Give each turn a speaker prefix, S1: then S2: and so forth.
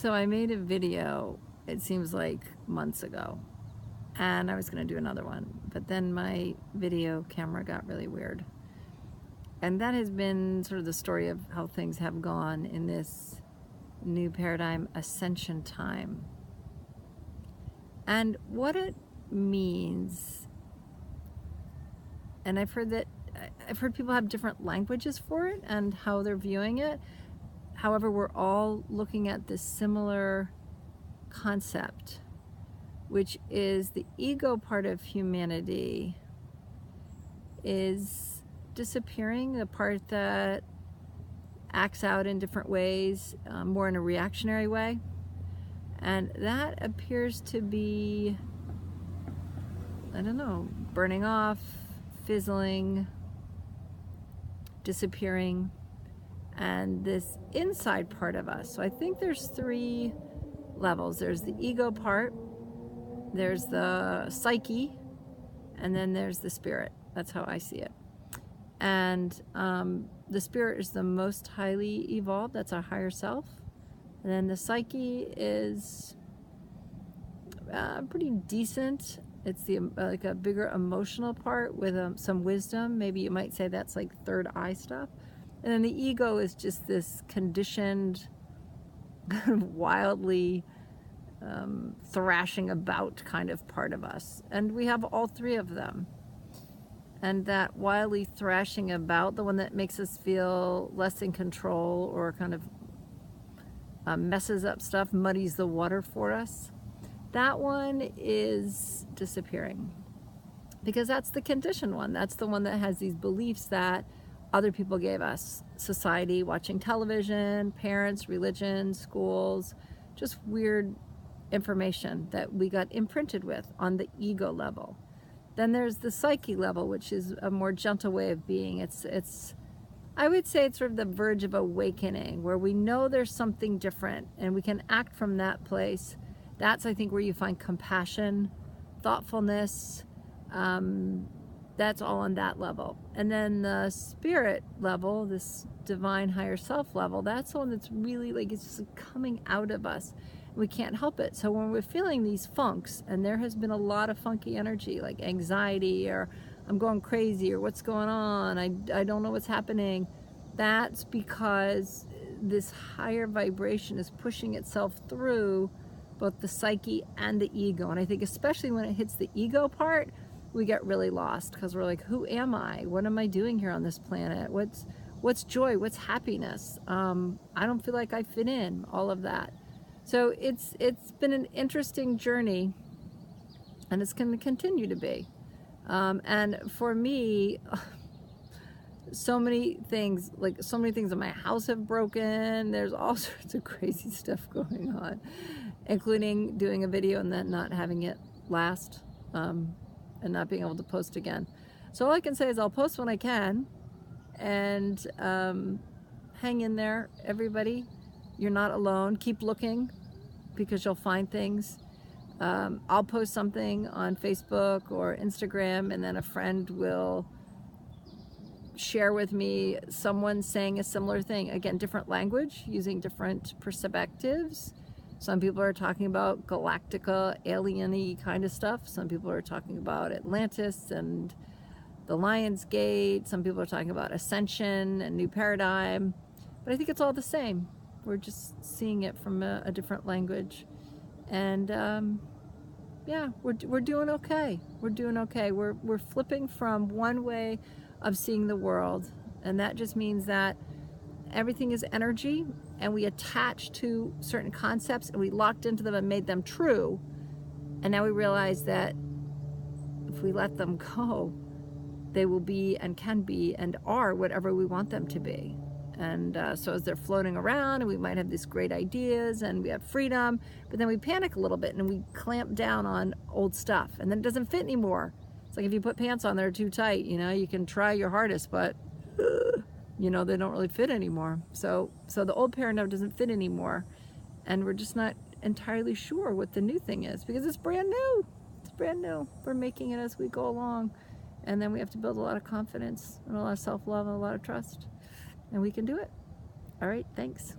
S1: So I made a video, it seems like months ago, and I was going to do another one, but then my video camera got really weird. And that has been sort of the story of how things have gone in this new paradigm, ascension time. And what it means, and I've heard people have different languages for it and how they're viewing it. However, we're all looking at this similar concept, which is the ego part of humanity is disappearing, the part that acts out in different ways, more in a reactionary way. And that appears to be, I don't know, burning off, fizzling, disappearing. And this inside part of us. So I think there's three levels. There's the ego part, there's the psyche, and then there's the spirit. That's how I see it. And the spirit is the most highly evolved. That's our higher self. And then the psyche is pretty decent. It's the like a bigger emotional part with some wisdom. Maybe you might say that's like third eye stuff. And then the ego is just this conditioned, wildly thrashing about kind of part of us. And we have all three of them. And that wildly thrashing about, the one that makes us feel less in control or kind of messes up stuff, muddies the water for us, that one is disappearing. Because that's the conditioned one. That's the one that has these beliefs that other people gave us. Society, watching television, parents, religion, schools, just weird information that we got imprinted with on the ego level. Then there's the psyche level, which is a more gentle way of being. It's I would say it's sort of the verge of awakening, where we know there's something different and we can act from that place. That's, I think, where you find compassion, thoughtfulness, that's all on that level. And then the spirit level, this divine higher self level, that's the one that's really like, it's just coming out of us. We can't help it. So when we're feeling these funks, and there has been a lot of funky energy, like anxiety, or I'm going crazy, or what's going on, I don't know what's happening, that's because this higher vibration is pushing itself through both the psyche and the ego. And I think especially when it hits the ego part, we get really lost, because we're like, who am I? What am I doing here on this planet? What's joy? What's happiness? I don't feel like I fit in, all of that. So it's been an interesting journey, and it's going to continue to be. And for me, so many things in my house have broken. There's all sorts of crazy stuff going on, including doing a video and then not having it last, and not being able to post again. So all I can say is I'll post when I can, and hang in there, everybody. You're not alone. Keep looking, because you'll find things. I'll post something on Facebook or Instagram, and then a friend will share with me someone saying a similar thing. Again, different language, using different perspectives. Some people are talking about Galactica, alien-y kind of stuff. Some people are talking about Atlantis and the Lion's Gate. Some people are talking about ascension and new paradigm. But I think it's all the same. We're just seeing it from a different language. And yeah, we're doing okay. We're doing okay. We're flipping from one way of seeing the world. And that just means that everything is energy, and we attach to certain concepts, and we locked into them and made them true. And now we realize that if we let them go, they will be and can be and are whatever we want them to be. And so as they're floating around, and we might have these great ideas and we have freedom, but then we panic a little bit and we clamp down on old stuff, and then it doesn't fit anymore. It's like if you put pants on that are too tight, you can try your hardest, but they don't really fit anymore. So the old paradigm doesn't fit anymore, and we're just not entirely sure what the new thing is, because it's brand new. It's brand new. We're making it as we go along, and then we have to build a lot of confidence and a lot of self-love and a lot of trust, and we can do it. All right, thanks.